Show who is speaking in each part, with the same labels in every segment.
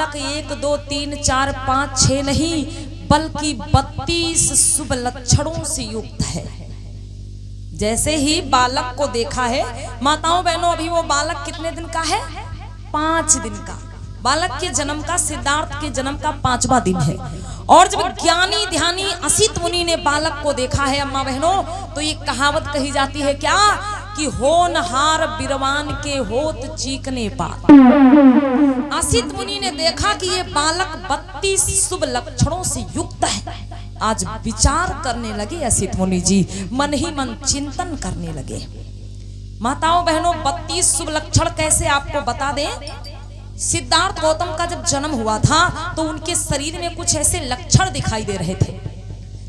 Speaker 1: बालक 1 2 3 4 5 6 नहीं बल्कि 32 शुभ लक्षणों से युक्त है। जैसे ही बालक को देखा है, माताओं बहनों, अभी वो बालक कितने दिन का है? 5 दिन का। बालक के जन्म का, सिद्धार्थ के जन्म का 5वां दिन है। और जब ज्ञानी ध्यानी असित मुनि ने बालक को देखा है अम्मा बहनों, तो ये कहावत कही जाती है क्या कि होनहार बिरवान के होत चीकने पात। असित मुनि ने देखा कि ये बालक 32 शुभ लक्षणों से युक्त है। आज विचार करने लगे असित मुनि जी, मन ही मन चिंतन करने लगे। माताओं बहनों, 32 शुभ लक्षण कैसे आपको बता दें। सिद्धार्थ गौतम का जब जन्म हुआ था तो उनके शरीर में कुछ ऐसे लक्षण दिखाई दे रहे थे,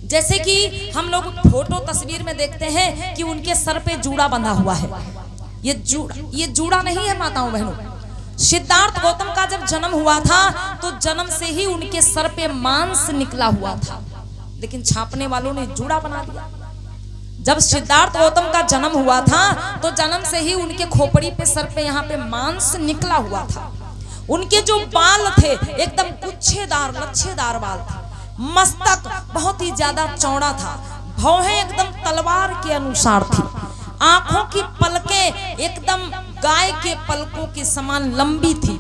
Speaker 1: जैसे कि हम लोग फोटो तस्वीर में देखते हैं कि उनके सर पे जूड़ा बंधा हुआ है। ये जूड़ा नहीं है माताओं बहनों। सिद्धार्थ गौतम का जब जन्म हुआ था तो जन्म से ही उनके सर पे मांस निकला हुआ था, लेकिन छापने वालों ने जूड़ा बना दिया। जब सिद्धार्थ गौतम का जन्म हुआ था तो जन्म से ही उनके खोपड़ी पे, सर पे, यहाँ पे मांस निकला हुआ था। उनके जो बाल थे एकदम गुच्छेदार लच्छेदार बाल थे। मस्तक बहुत ही ज्यादा चौड़ा था। भौहें एकदम तलवार के अनुसार थी। आंखों की पलकें एकदम गाय के पलकों के समान लंबी थी।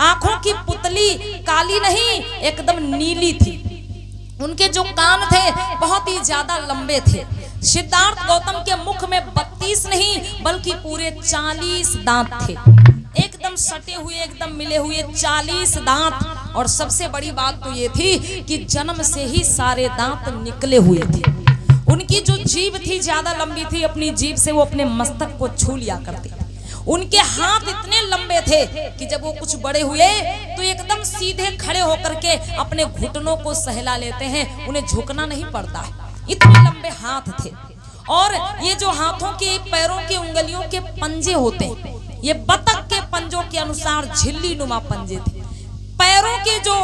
Speaker 1: आंखों की पुतली काली नहीं, एकदम नीली थी। उनके जो कान थे बहुत ही ज्यादा लंबे थे। सिद्धार्थ गौतम के मुख में 32 नहीं बल्कि पूरे 40 दांत थे, एकदम सटे हुए, एकदम मिले हुए 40 दांत। और सबसे बड़ी बात तो ये थी कि जन्म से ही सारे दांत निकले हुए थे। उनकी जो जीभ थी ज्यादा लंबी थी, अपनी जीभ से वो अपने मस्तक को छू लिया करते थे। उनके हाथ इतने लंबे थे कि जब वो कुछ बड़े हुए तो एकदम सीधे खड़े होकर के अपने घुटनों को सहला लेते हैं, उन्हें झुकना नहीं पड़ता है, इतने लंबे हाथ थे। और ये जो हाथों के पैरों के उंगलियों के पंजे होते हैं, ये बतख के पंजों के अनुसार झिल्ली नुमा पंजे थे। पैरों के जो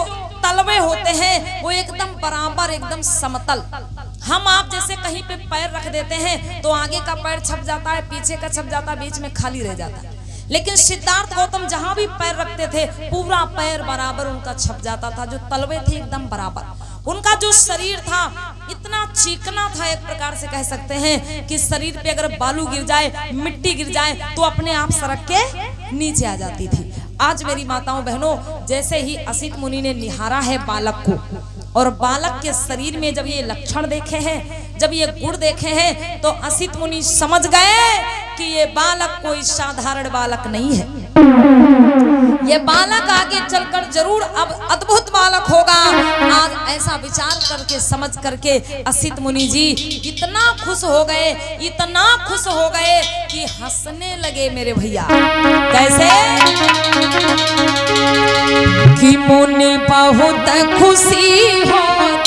Speaker 1: तलवे होते हैं वो एकदम बराबर, एकदम समतल। हम आप जैसे कहीं पे पैर रख देते हैं तो आगे का पैर छप जाता है, पीछे का छप जाता है, बीच में खाली रह जाता है। लेकिन सिद्धार्थ गौतम जहां भी पैर रखते थे पूरा पैर बराबर उनका छप जाता था। जो तलवे थे एकदम बराबर। उनका जो शरीर था इतना चिकना था, एक प्रकार से कह सकते हैं कि शरीर पे अगर बालू गिर जाए, मिट्टी गिर जाए तो अपने आप सरक के नीचे आ जाती थी। आज मेरी माताओं बहनों, जैसे ही असित मुनि ने निहारा है बालक को, और बालक के शरीर में जब ये लक्षण देखे हैं, जब ये गुण देखे हैं, तो असित मुनि समझ गए कि ये बालक कोई साधारण बालक नहीं है। ये बालक आगे चलकर जरूर अब अद्भुत बालक होगा। आज ऐसा विचार करके, समझ करके असित मुनि जी इतना खुश हो गए, इतना खुश हो गए कि हंसने लगे मेरे भैया। कैसे कि मुनि बहुत खुशी होता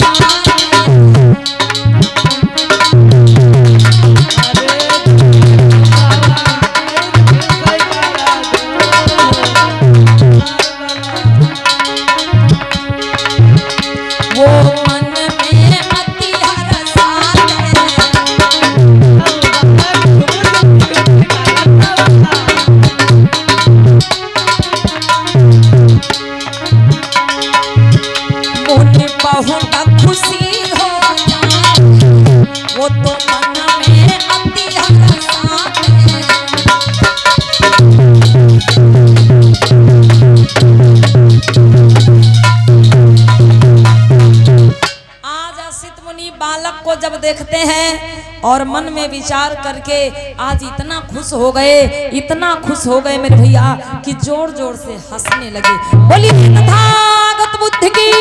Speaker 1: देखते हैं और मन में विचार करके आज इतना खुश हो गए, इतना खुश हो गए मेरे भैया कि जोर जोर से हंसने लगे। बोली तथागत बुद्ध की।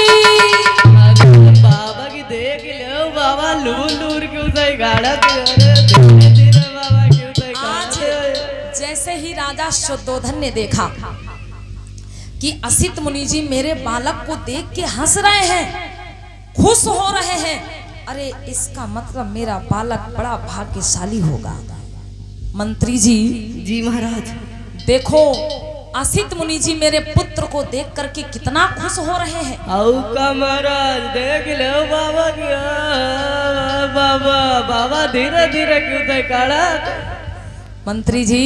Speaker 2: बाबा की देख लो बाबा, लूर लूर क्यों से गाड़ा बाबा क्यों से।
Speaker 1: आज जैसे ही राजा शुद्धोधन ने देखा कि असित मुनि जी मेरे बालक को देख के हंस रहे हैं, खुश हो रहे हैं, अरे इसका मतलब मेरा बालक बड़ा भाग्यशाली होगा। मंत्री जी,
Speaker 2: जी महाराज,
Speaker 1: देखो असित मुनि जी मेरे पुत्र को देख करके कितना खुश हो रहे हैं।
Speaker 2: का महाराज देख लो बाबा की। बाबा बाबा धीरे धीरे क्यों थे काड़ा।
Speaker 1: मंत्री जी,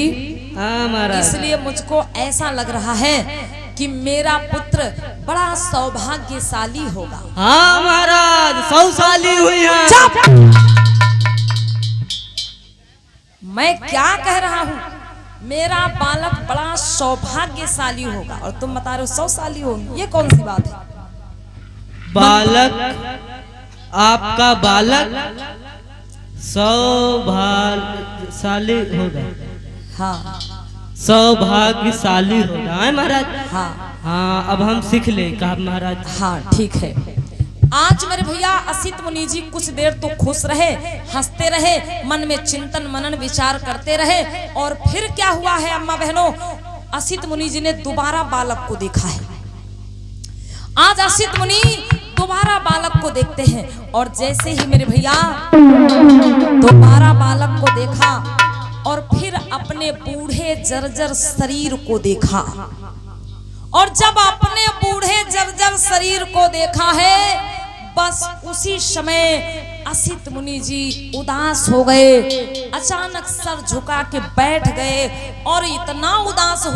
Speaker 2: हाँ महाराज,
Speaker 1: इसलिए मुझको ऐसा लग रहा है कि मेरा पुत्र बड़ा सौभाग्यशाली होगा।
Speaker 2: हाँ महाराज, सौशाली हुई है।
Speaker 1: चुप! मैं क्या कह रहा हूँ? मेरा बालक बड़ा सौभाग्यशाली होगा और तुम बता रहे हो सौशाली हो। ये कौन सी बात है?
Speaker 2: बालक, आपका बालक सौभाग्यशाली होगा।
Speaker 1: हाँ
Speaker 2: सौभाग्यशाली होगा है महाराज।
Speaker 1: हाँ
Speaker 2: हाँ, अब हम सीख ले कहा महाराज।
Speaker 1: हाँ ठीक है। आज मेरे भैया असित मुनि जी कुछ देर तो खुश रहे, हंसते रहे, मन में चिंतन मनन विचार करते रहे। और फिर क्या हुआ है अम्मा बहनों, असित मुनि जी ने दोबारा बालक को देखा है। आज असित मुनि दोबारा बालक को देखते हैं और जैसे ही मेरे भैया दोबारा बालक को देखा और फिर अपने बूढ़े जर्जर शरीर को देखा। और जब अपने बूढ़े जर्जर शरीर को देखा है, बस उसी समय असित मुनि जी उदास हो गए। अचानक सर झुका के बैठ गए और इतना उदास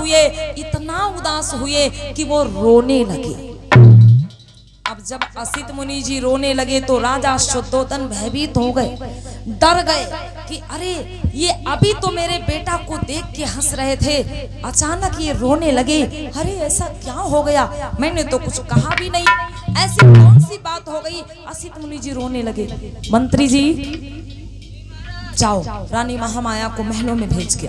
Speaker 1: हुए कि वो रोने लगे। अब जब असित मुनि जी रोने लगे तो राजा शुद्धोधन भयभीत हो गए, डर गए कि अरे ये अभी तो मेरे बेटा को देख के हंस रहे थे, अचानक ये रोने लगे। अरे ऐसा क्या हो गया, मैंने तो कुछ कहा भी नहीं, ऐसी कौन सी बात हो गई? असित मुनि जी रोने लगे। मंत्री जी जाओ रानी महामाया को महलों में भेज के।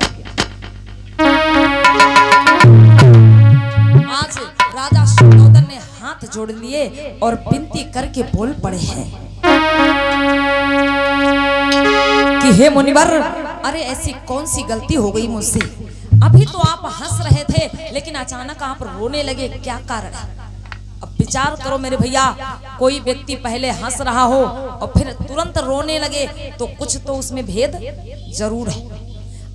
Speaker 1: आज राजा शुद्धोधन ने हाथ जोड़ लिए और विनती करके बोल पड़े हैं कि हे मुनिवर, अरे ऐसी कौन सी गलती हो गई मुझसे? अभी तो आप हंस रहे थे लेकिन अचानक आप रोने लगे, क्या कारण है? अब विचार करो मेरे भैया, कोई व्यक्ति पहले हंस रहा हो और फिर तुरंत रोने लगे तो कुछ तो उसमें भेद जरूर है।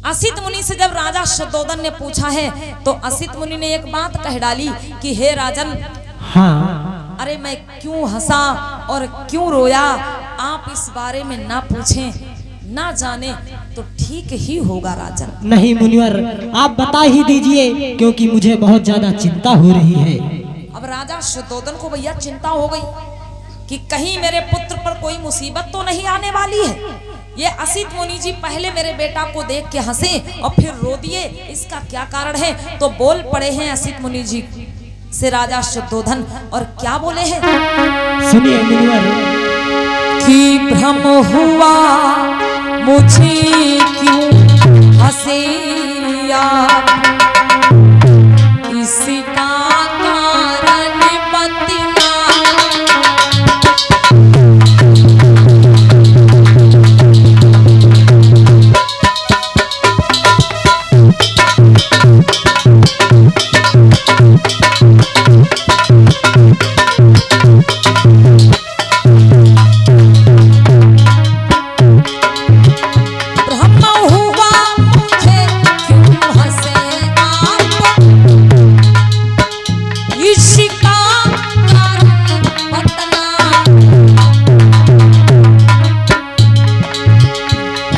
Speaker 1: असित मुनि से जब राजा शुद्धोधन ने पूछा है तो असित मुनि ने एक बात कह डाली कि हे राजन,
Speaker 2: हाँ,
Speaker 1: अरे मैं क्यों हंसा और क्यों रोया, आप इस बारे में ना पूछें, ना जाने तो ठीक ही होगा राजन।
Speaker 3: नहीं मुनिवर, आप बता ही दीजिए क्योंकि मुझे बहुत ज्यादा चिंता हो रही है।
Speaker 1: अब राजा शुद्धोधन को भैया चिंता हो गई कि कहीं मेरे पुत्र पर कोई मुसीबत तो नहीं आने वाली है। ये असित मुनि जी पहले मेरे बेटा को देख के हंसे और फिर रो दिए, इसका क्या कारण है? तो बोल पड़े हैं असित मुनि जी से राजा शुद्धोधन, और क्या बोले हैं
Speaker 3: सुनिए मुनिवर।
Speaker 1: कि भ्रम हुआ मुझे क्यों हंसिया, इसका कारण बतना।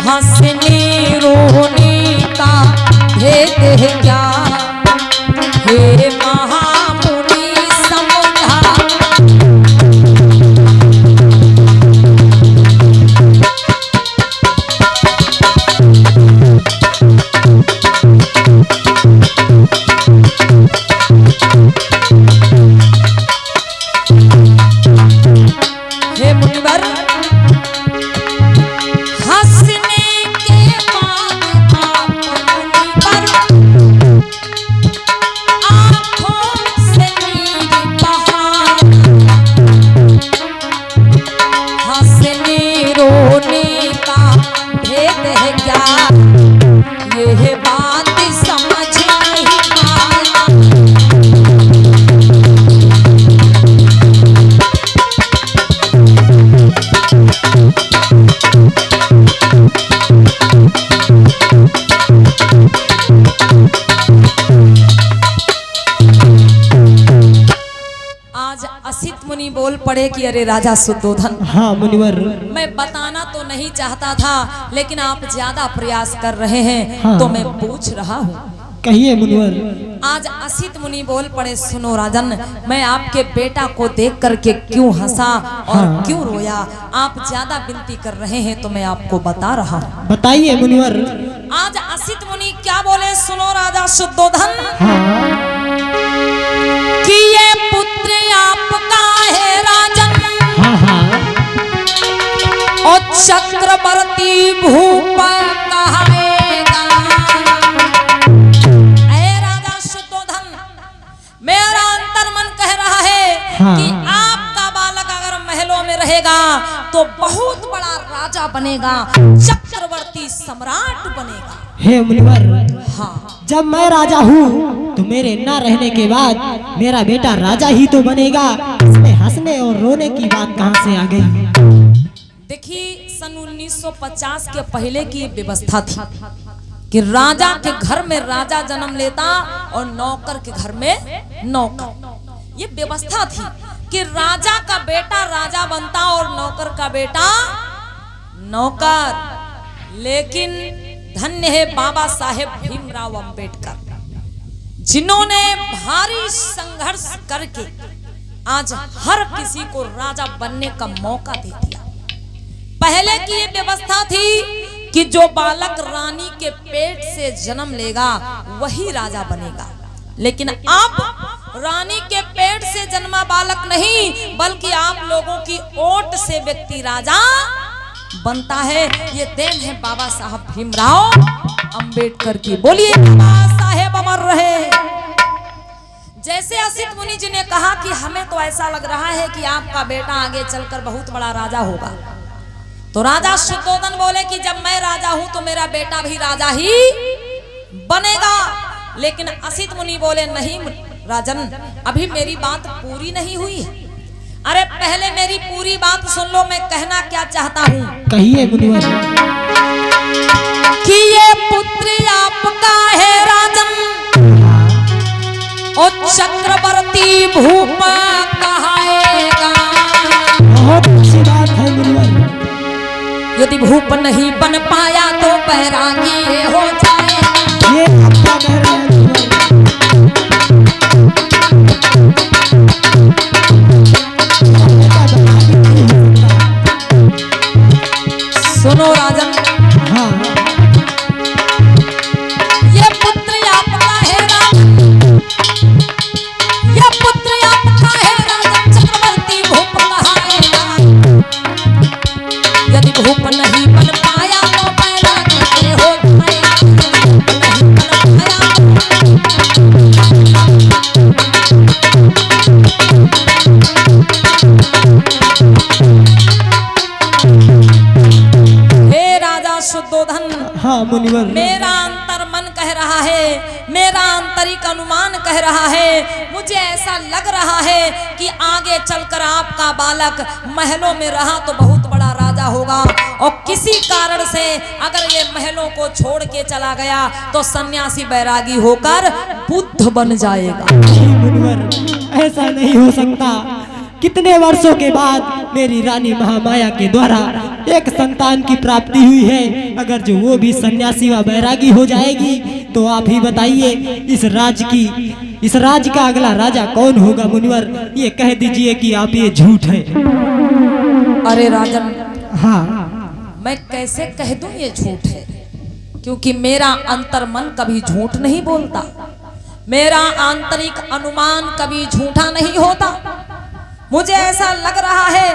Speaker 1: हंसने रोने का भेद है क्या, हे महामुनि समझा। हे मुनिवर, असित मुनि बोल पड़े कि अरे राजा शुद्धोधन,
Speaker 3: हाँ मुनिवर,
Speaker 1: मैं बताना तो नहीं चाहता था लेकिन आप ज्यादा प्रयास कर रहे हैं,
Speaker 3: हाँ।
Speaker 1: तो मैं पूछ रहा हूँ
Speaker 3: कहिए मुनिवर।
Speaker 1: आज असित मुनि बोल पड़े, सुनो राजन, मैं आपके बेटा को देख करके क्यों हंसा और क्यों रोया, आप ज्यादा विनती कर रहे हैं तो मैं आपको बता रहा हूँ।
Speaker 3: बताइए मुनिवर।
Speaker 1: आज असित मुनि क्या बोले, सुनो राजा शुद्धोधन, कि ये पुत्र आपका है राजन, और चक्रवर्ती भूप कहाएगा। ऐ राजा शुद्धोधन, मेरा अंतर्मन कह रहा है कि आपका बालक अगर महलों में रहेगा तो बहुत बड़ा राजा बनेगा, चक्रवर्ती सम्राट बनेगा।
Speaker 3: हे मुनिवर,
Speaker 1: हाँ,
Speaker 3: जब मैं राजा हूँ तो मेरे न रहने के बाद मेरा बेटा राजा ही तो बनेगा। इसमें हंसने और रोने की बात कहाँ से आ गई?
Speaker 1: देखिए, सन 1950 के पहले की व्यवस्था थी कि राजा के घर में राजा जन्म लेता और नौकर के घर में नौकर। ये व्यवस्था थी कि राजा का बेटा राजा बनता और नौकर का बेटा नौकर। लेकिन धन्य है बाबा साहेब भीमराव अंबेडकर, जिन्होंने भारी संघर्ष करके आज हर किसी को राजा बनने का मौका दे दिया। पहले की ये व्यवस्था थी कि जो बालक रानी के पेट से जन्म लेगा वही राजा बनेगा, लेकिन अब रानी के पेट से जन्मा बालक नहीं, बल्कि आप लोगों की ओट से व्यक्ति राजा बनता है। ये देन है बाबा साहब भीमराव अंबेडकर की। बोलिए बाबा साहेब अमर रहे। जैसे असित मुनि जी ने कहा कि हमें तो ऐसा लग रहा है कि आपका बेटा आगे चलकर बहुत बड़ा राजा होगा, तो राजा शुद्धोधन बोले कि जब मैं राजा हूं तो मेरा बेटा भी राजा ही बनेगा। लेकिन असित मुनि बोले, नहीं राजन, अभी मेरी बात पूरी नहीं हुई है। अरे पहले मेरी पूरी बात सुन लो, मैं कहना क्या चाहता हूँ।
Speaker 3: कहिए मुनिवर।
Speaker 1: कि ये पुत्र आपका है राजन, और चक्रवर्ती भूप कहाएगा।
Speaker 3: बहुत अच्छी बात है मुनिवर।
Speaker 1: यदि भूप नहीं बन पाया तो बैरागी हो जाएगा।
Speaker 3: ये आपका कह रहे हैं मुनिवर।
Speaker 1: सुनो राजन,
Speaker 3: हाँ,
Speaker 1: ये पुत्र आपका है राजन, ये पुत्र आपका है राजन, चक्रवर्ती भूप कहाएगा। यदि भूप नहीं बन पाया तो बैरागी हो जाएगा। नहीं बन पाया। शुद्धोधन,
Speaker 3: हाँ मुनिवर।
Speaker 1: मेरा अंतर मन कह रहा है, मेरा आंतरिक अनुमान कह रहा है, मुझे ऐसा लग रहा है कि आगे चलकर आपका बालक महलों में रहा तो बहुत बड़ा राजा होगा, और किसी कारण से अगर ये महलों को छोड़ के चला गया तो सन्यासी बैरागी होकर बुद्ध बन जाएगा।
Speaker 3: नहीं मुनिवर, ऐसा नहीं हो सकता। कितने वर्षों के बाद मेरी रानी महामाया के द्वारा एक संतान की प्राप्ति हुई है। अगर जो वो भी सन्यासी व बैरागी हो जाएगी तो आप ही बताइए इस राज्य का अगला राजा कौन होगा मुनिवर? ये कह दीजिए कि आप ये झूठ है।
Speaker 1: अरे राजन,
Speaker 3: हाँ,
Speaker 1: मैं कैसे कह दूं ये झूठ है, क्योंकि मेरा अंतर मन कभी झूठ नहीं बोलता, मेरा आंतरिक अनुमान कभी झूठा नहीं होता। मुझे ऐसा लग रहा है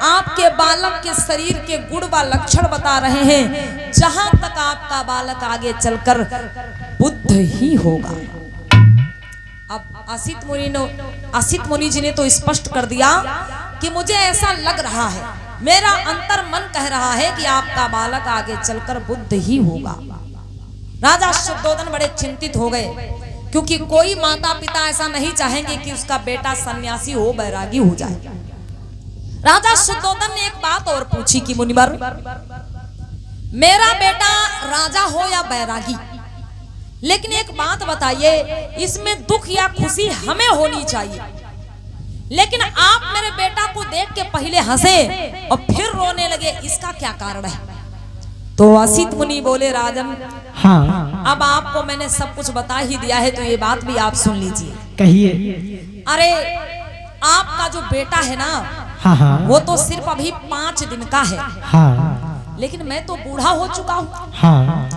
Speaker 1: आपके बालक के शरीर के गुण व लक्षण बता रहे हैं, जहां तक आपका बालक आगे चलकर बुद्ध ही होगा। अब असित मुनि जी ने तो स्पष्ट कर दिया कि मुझे ऐसा लग रहा है, मेरा अंतर मन कह रहा है कि आपका बालक आगे चलकर बुद्ध ही होगा। राजा शुद्धोधन बड़े चिंतित हो गए, क्योंकि कोई माता पिता ऐसा नहीं चाहेंगे कि उसका बेटा सन्यासी हो, बैरागी हो जाए। राजा शुद्धोधन ने एक बात और पूछी कि मुनिवर, मेरा बेटा राजा हो या बैरागी, लेकिन एक बात बताइए, इसमें दुख या खुशी हमें होनी चाहिए, लेकिन आप मेरे बेटा को देख के पहले हंसे और फिर रोने लगे, इसका क्या कारण है? तो असित मुनि बोले राजन,
Speaker 3: हाँ
Speaker 1: अब आपको मैंने सब कुछ बता ही दिया है, तो ये बात भी आप सुन लीजिए।
Speaker 3: कहिए।
Speaker 1: अरे आपका जो बेटा है ना,
Speaker 3: हाँ हाँ
Speaker 1: वो तो सिर्फ अभी 5 दिन का है,
Speaker 3: हाँ
Speaker 1: लेकिन मैं तो बूढ़ा हो चुका हूँ।
Speaker 3: हाँ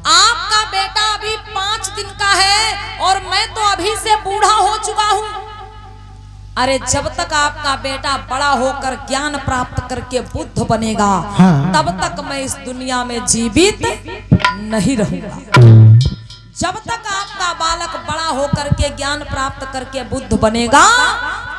Speaker 1: आपका बेटा अभी 5 दिन का है और मैं तो अभी से बूढ़ा हो चुका हूँ। अरे जब तक आपका बेटा बड़ा होकर ज्ञान प्राप्त करके बुद्ध बनेगा,
Speaker 3: हाँ।
Speaker 1: तब तक मैं इस दुनिया में जीवित नहीं रहूंगा। जब तक आपका बालक बड़ा होकर के ज्ञान प्राप्त करके बुद्ध बनेगा,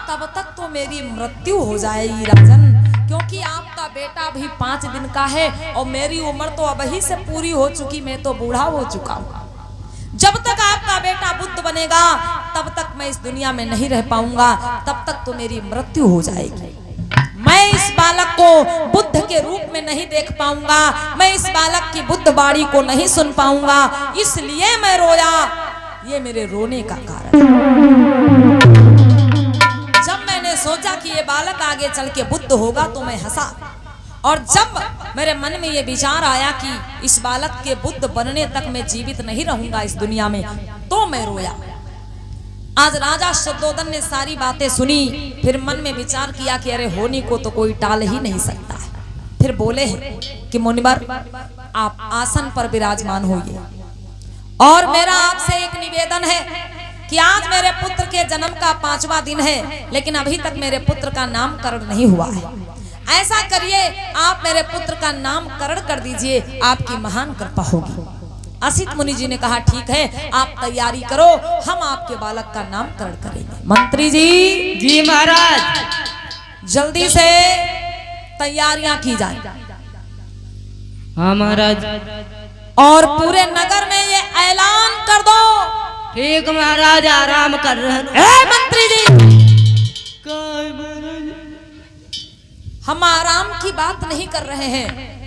Speaker 1: तब तक तो मेरी मृत्यु हो जाएगी राजन, क्योंकि आपका बेटा भी 5 दिन का है और मेरी उम्र तो अभी से पूरी हो चुकी, मैं तो बूढ़ा हो चुका हूँ। जब तक आपका बेटा बुद्ध बनेगा, तब तक मैं इस दुनिया में नहीं रह पाऊंगा, तब तक तो मेरी मृत्यु हो जाएगी। मैं इस बालक को बुद्ध के रूप में नहीं देख पाऊंगा, मैं इस बालक की बुद्ध वाणी को नहीं सुन पाऊंगा, इसलिए मैं रोया। ये मेरे रोने का कारण। जब मैंने सोचा कि ये बालक आगे चल के बुद्ध होगा तो मैं हंसा, और जब मेरे मन में ये विचार आया कि इस बालक के बुद्ध बनने तक मैं जीवित नहीं रहूंगा इस दुनिया में, तो मैं रोया। आज राजा शुद्धोधन ने सारी बातें सुनी, फिर मन में विचार किया कि अरे होनी को तो कोई टाल ही नहीं सकता है। फिर बोले हैं कि मुनिवर, आप आसन पर विराजमान होइए, और मेरा आपसे एक निवेदन है कि आज मेरे पुत्र के जन्म का 5वां दिन है, लेकिन अभी तक मेरे पुत्र का नामकरण नहीं हुआ है। ऐसा करिए, आप मेरे पुत्र का नामकरण कर दीजिए, आपकी महान कृपा होगी। असित मुनि जी ने कहा ठीक है, आप तैयारी करो, हम आपके बालक का नामकरण करेंगे। मंत्री जी।
Speaker 2: जी महाराज।
Speaker 1: जल्दी से तैयारियां की जाए।
Speaker 2: हाँ महाराज।
Speaker 1: और पूरे नगर में ये ऐलान कर दो।
Speaker 2: ठीक महाराज, आराम कर रहे हैं।
Speaker 1: मंत्री जी,
Speaker 2: महाराज,
Speaker 1: हम आराम की बात नहीं कर रहे हैं,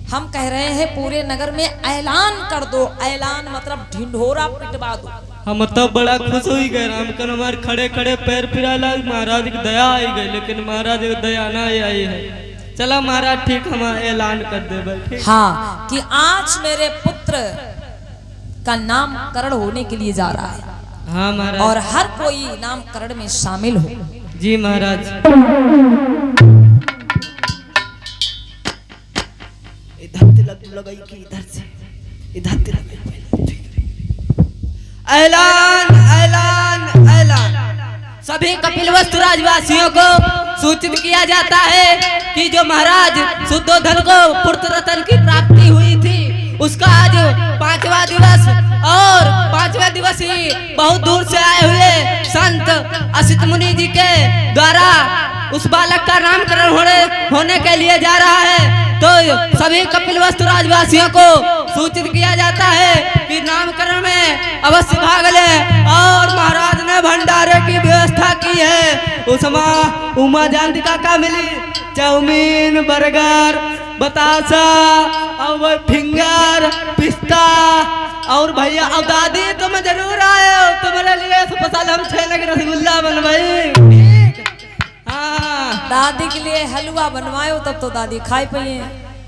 Speaker 1: हम कह रहे हैं पूरे नगर में ऐलान कर दो। ऐलान मतलब ढिंढोरा पिटवा दो।
Speaker 2: हम तब बड़ा खुश हो गए, राम कर हमारे खड़े खड़े पैर फिराला, महाराज की दया आई गई, लेकिन महाराज की दया ना आई है। चला महाराज, ठीक, हम ऐलान कर दे।
Speaker 1: हाँ, कि आज मेरे पुत्र का नामकरण होने के लिए जा रहा है।
Speaker 2: हाँ महाराज।
Speaker 1: और हर कोई नामकरण में शामिल हो।
Speaker 2: जी महाराज। ऐलान ऐलान ऐलान। सभी कपिलवस्तु राजवासियों को सूचित किया जाता है कि जो महाराज शुद्धोधन को पुत्र रत्न की प्राप्ति हुई थी, उसका आज 5वां दिवस, और 5वें दिवस ही बहुत दूर से आए हुए संत असित मुनि जी के द्वारा उस बालक का नामकरण होने के लिए जा रहा है। तो सभी कपिलवस्तु राजवासियों को सूचित किया जाता है कि नामकरण में अवश्य भाग ले, और महाराज ने भंडारे की व्यवस्था की है। उसमें उमा जानती का मिली चाउमीन, बर्गर, बतासा, और फिंगर, पिस्ता, और भैया अब दादी तुम जरूर आए हो, तुम्हारे लिए स्पेशल हम 6 लग रसगुल्ला बनवाई। हाँ,
Speaker 1: दादी के लिए हलवा बनवायो, तब तो दादी खाई पाइए।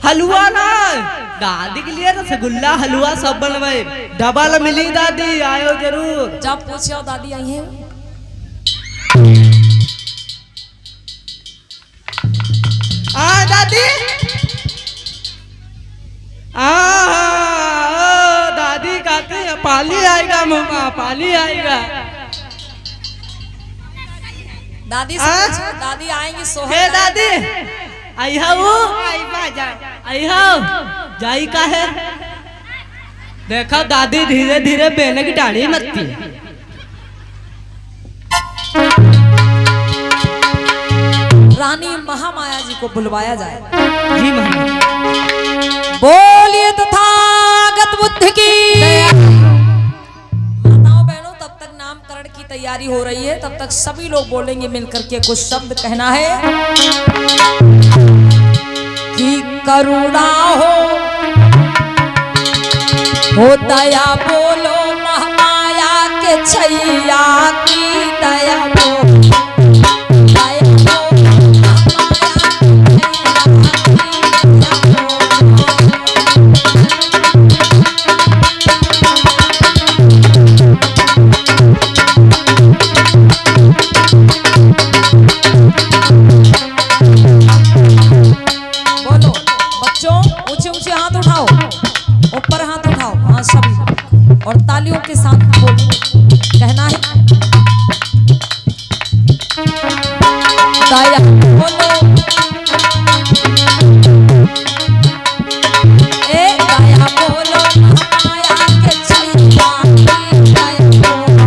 Speaker 2: हलवा ना, दादी के लिए रसगुल्ला हलवा सब बनवाए, डबल मिली। दादी आयो जरूर।
Speaker 1: जब पूछो दादी आई है।
Speaker 2: दादी, दादी कहते हैं पानी आएगा, मम्मा पानी आएगा।
Speaker 1: दादी दादी आएंगी सोहर।
Speaker 2: हे दादी, आई हो आई हो जाई का है। देखो दादी धीरे धीरे बेने की डाढ़ी मत्ती।
Speaker 1: रानी महामाया जी को बुलवाया जाए।
Speaker 2: जी महाराज।
Speaker 1: बोलिए तथागत बुद्ध की। माताओं बहनों, तब तक नामकरण की तैयारी हो रही है, तब तक सभी लोग बोलेंगे मिलकर के कुछ शब्द कहना है कि करुणा हो दया बोलो महामाया के छैया की दया बोलो। और तालियों के साथ बोलो, कहना है दया बोलो, ए दया बोलो महामाया के छैया की दया बोलो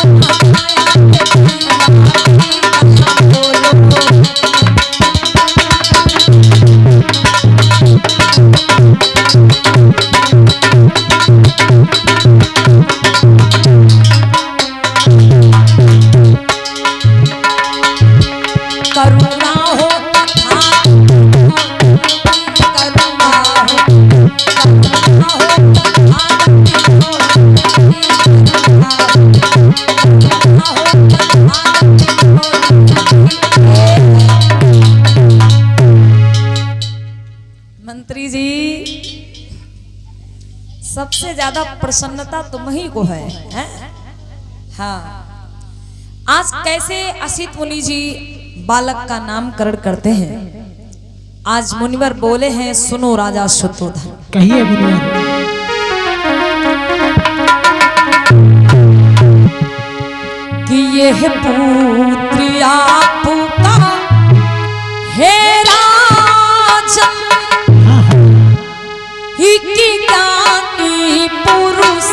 Speaker 1: महामाया के छैया की दया बोलो। करुणा हो करुणा मंत्री जी, सबसे ज्यादा प्रसन्नता तुम ही को है, हैं? हाँ, आज कैसे असित मुनि जी बालक का नामकरण करते हैं। आज मुनिवर बोले हैं, सुनो राजा शुद्धोधन।
Speaker 3: कहिए मुनिवर।
Speaker 1: कि यह पुत्र आपका है राजन, ही की ज्ञानी पुरुष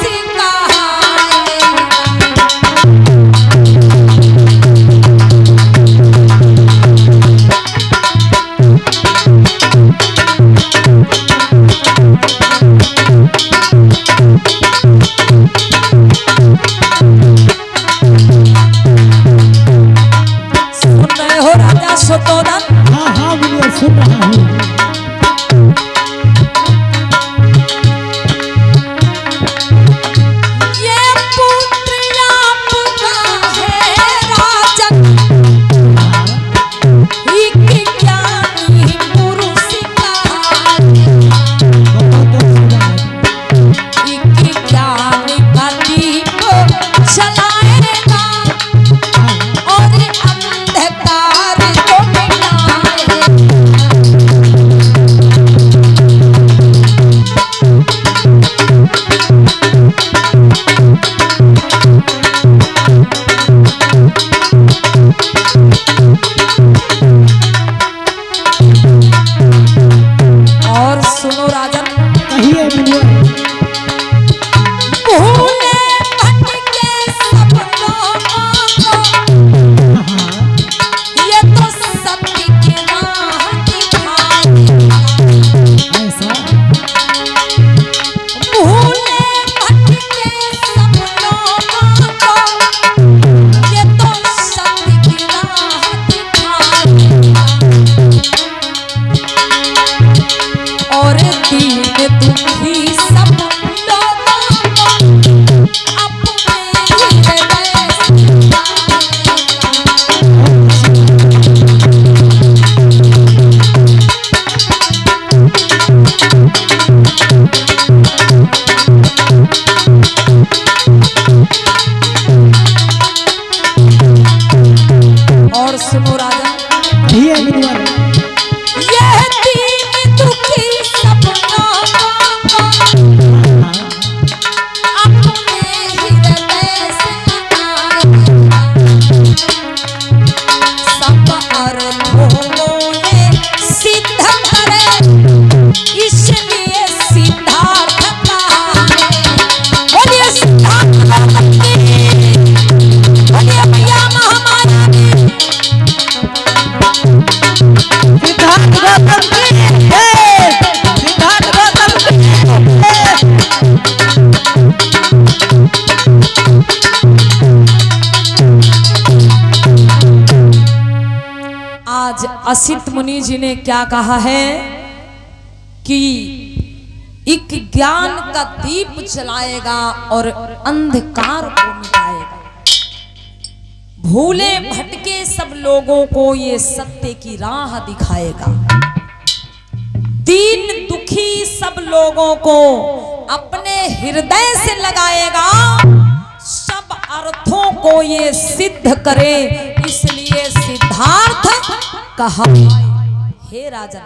Speaker 1: सुन रहा हूँ। असित मुनि जी ने क्या कहा है कि एक ज्ञान का दीप जलाएगा और अंधकार को मिटाएगा। भूले भटके सब लोगों को ये सत्य की राह दिखाएगा। दीन दुखी सब लोगों को अपने हृदय से लगाएगा। सब अर्थों को ये सिद्ध करे, इसलिए सिद्धार्थ कहा। हे राजा,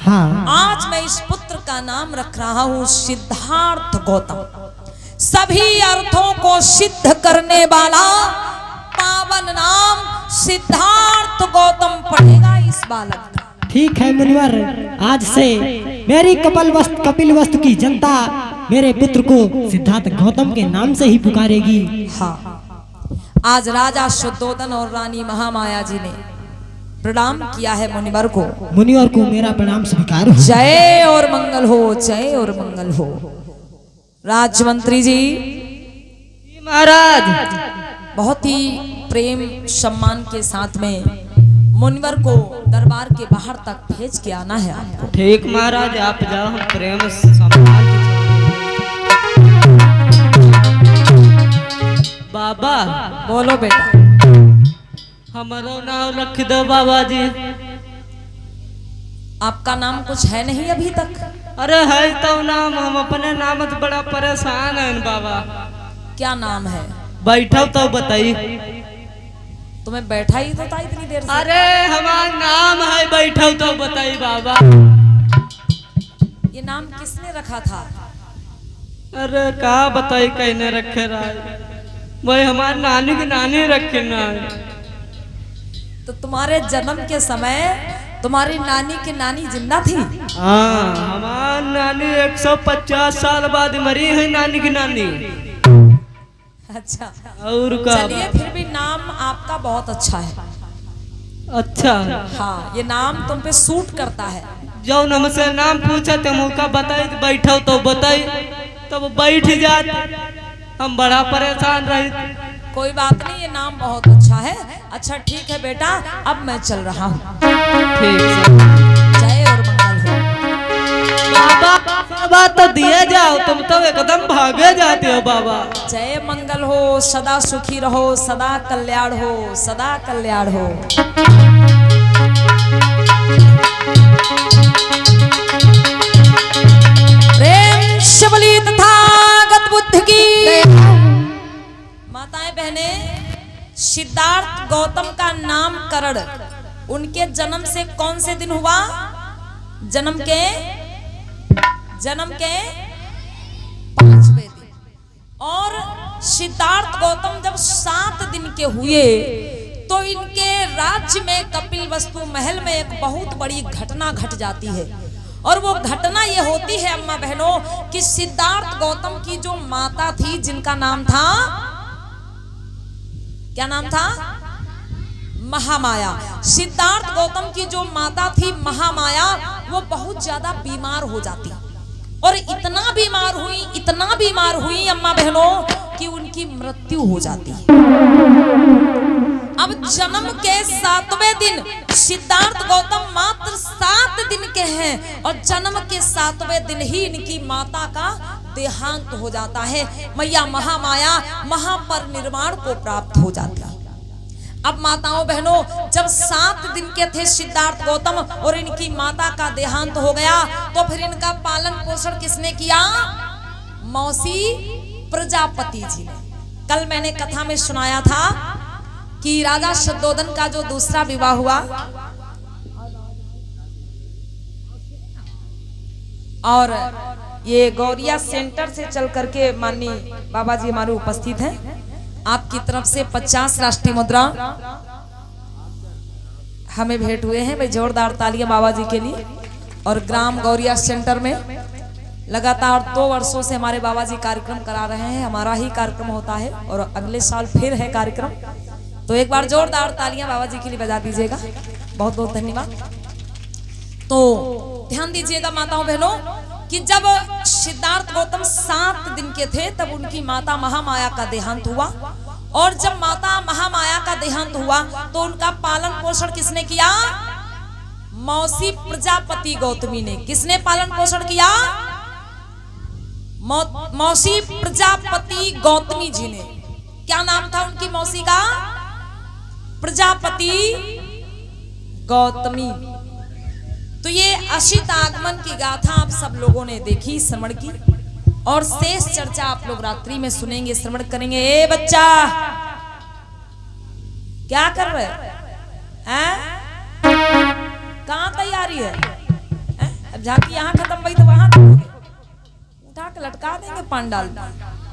Speaker 3: हाँ।
Speaker 1: आज मैं इस पुत्र का नाम रख रहा हूँ सिद्धार्थ गौतम। सभी अर्थों को सिद्ध करने वाला पावन नाम सिद्धार्थ गौतम पड़ेगा इस बालक का।
Speaker 3: ठीक है मुनिवर, आज से मेरी कपिल वस्तु की जनता मेरे पुत्र को सिद्धार्थ गौतम के नाम से ही पुकारेगी।
Speaker 1: हाँ, आज राजा शुद्धोधन और रानी महामाया जी ने प्रणाम किया है मुनिवर को।
Speaker 3: मुनिवर को मेरा प्रणाम स्वीकार हो।
Speaker 1: जय और मंगल हो, जय और मंगल हो। राजमंत्री जी
Speaker 2: महाराज,
Speaker 1: बहुत ही प्रेम सम्मान के साथ में मुनिवर को दरबार के बाहर तक भेज के आना है आपको।
Speaker 2: ठीक महाराज, आप जाओ, हम प्रेम सम्मान के साथ। बाबा
Speaker 1: बोलो बेटा।
Speaker 2: हमारा नाम रख दो बाबा जी।
Speaker 1: आपका नाम कुछ है नहीं अभी तक?
Speaker 2: अरे है तो नाम, हम अपने नाम से बड़ा परेशान है बाबा।
Speaker 1: क्या नाम है?
Speaker 2: बैठो तो बताइए।
Speaker 1: तुम्हें बैठा ही तो था इतनी देर से।
Speaker 2: अरे हमारा नाम है, बैठो तो बताइए बाबा।
Speaker 1: ये नाम किसने रखा था?
Speaker 2: अरे कहा बताई, कहने रखे रहा वही हमारे नानी की नानी रखे ना।
Speaker 1: तो तुम्हारे जन्म के समय तुम्हारी नानी की नानी जिंदा थी?
Speaker 2: हाँ, हमारी नानी 150 साल बाद मरी है, नानी की नानी।
Speaker 1: अच्छा,
Speaker 2: और का
Speaker 1: चलिए फिर भी नाम आपका बहुत अच्छा है।
Speaker 2: अच्छा,
Speaker 1: हाँ, ये नाम तुम पे सूट करता है।
Speaker 2: जो हमसे नाम पूछा तो मौका बताई, बैठो तो बताई, तब बैठ जाते। हम बड़ा परेशान रहे।
Speaker 1: कोई बात नहीं, ये नाम बहुत अच्छा है। अच्छा ठीक है बेटा, अब मैं चल रहा हूँ।
Speaker 2: ठीक
Speaker 1: जय और मंगल हो।
Speaker 2: बाबा, बात तो दिए जाओ, तुम तो एकदम भागे जाते हो बाबा।
Speaker 1: जय मंगल हो, सदा सुखी रहो, सदा कल्याण हो, सदा कल्याण हो। प्रेम शबली तथागत बुद्ध की। माताएं बहने, सिद्धार्थ गौतम का नामकरण उनके जन्म से कौन से दिन हुआ? जन्म के 5वें दिन। और सिद्धार्थ गौतम जब 7 दिन के हुए तो इनके राज्य में कपिल वस्तु महल में एक बहुत बड़ी घटना घट जाती है। और वो घटना ये होती है अम्मा बहनों कि सिद्धार्थ गौतम की जो माता थी, जिनका नाम था, क्या नाम था? महामाया। सिद्धार्थ गौतम की जो माता थी महामाया, वो बहुत ज्यादा बीमार हो जाती और इतना बीमार हुई अम्मा बहनों कि उनकी मृत्यु हो जाती। अब जन्म के 7वें दिन सिद्धार्थ गौतम मात्र 7 दिन के हैं और जन्म के 7वें दिन ही इनकी माता का देहांत हो जाता है। मैया महामाया महापरिनिर्वाण को प्राप्त हो जाती है। अब माताओं बहनों, जब 7 दिन के थे सिद्धार्थ गौतम और इनकी माता का देहांत हो गया तो फिर इनका पालन पोषण किसने किया? मौसी प्रजापति जी ने। कल मैंने कथा में सुनाया था कि राजा शुद्धोधन का जो दूसरा विवाह हुआ और ये गौरिया सेंटर से चल करके माननीय बाबा जी हमारे उपस्थित हैं। आपकी तरफ से 50 राष्ट्रीय मुद्रा हमें भेंट हुए हैं। भाई जोरदार तालियां बाबा जी के लिए। और ग्राम गौरिया सेंटर में लगातार 2 वर्षों से हमारे बाबा जी कार्यक्रम करा रहे हैं। हमारा ही कार्यक्रम होता है और अगले साल फिर है कार्यक्रम। तो एक बार जोरदार तालियां बाबा जी के लिए बजा दीजिएगा। बहुत बहुत धन्यवाद। तो ध्यान दीजिएगा माताओं बहनों कि जब सिद्धार्थ गौतम 7 दिन के थे तब उनकी माता महामाया का देहांत हुआ। और जब माता महामाया का देहांत हुआ तो उनका पालन पोषण किसने किया? मौसी प्रजापति गौतमी ने। किसने पालन पोषण किया? मौसी प्रजापति गौतमी जी ने। क्या नाम था उनकी मौसी का? प्रजापति गौतमी। तो ये असित आगमन की गाथा आप सब लोगों ने देखी, श्रवण की और शेष चर्चा आप लोग रात्रि में सुनेंगे, श्रवण करेंगे। ए बच्चा क्या कर रहे हैं? कहाँ तैयारी है? अब झांकी यहाँ खत्म हुई तो वहां देखोगे, उठा के लटका देंगे पांडाल में।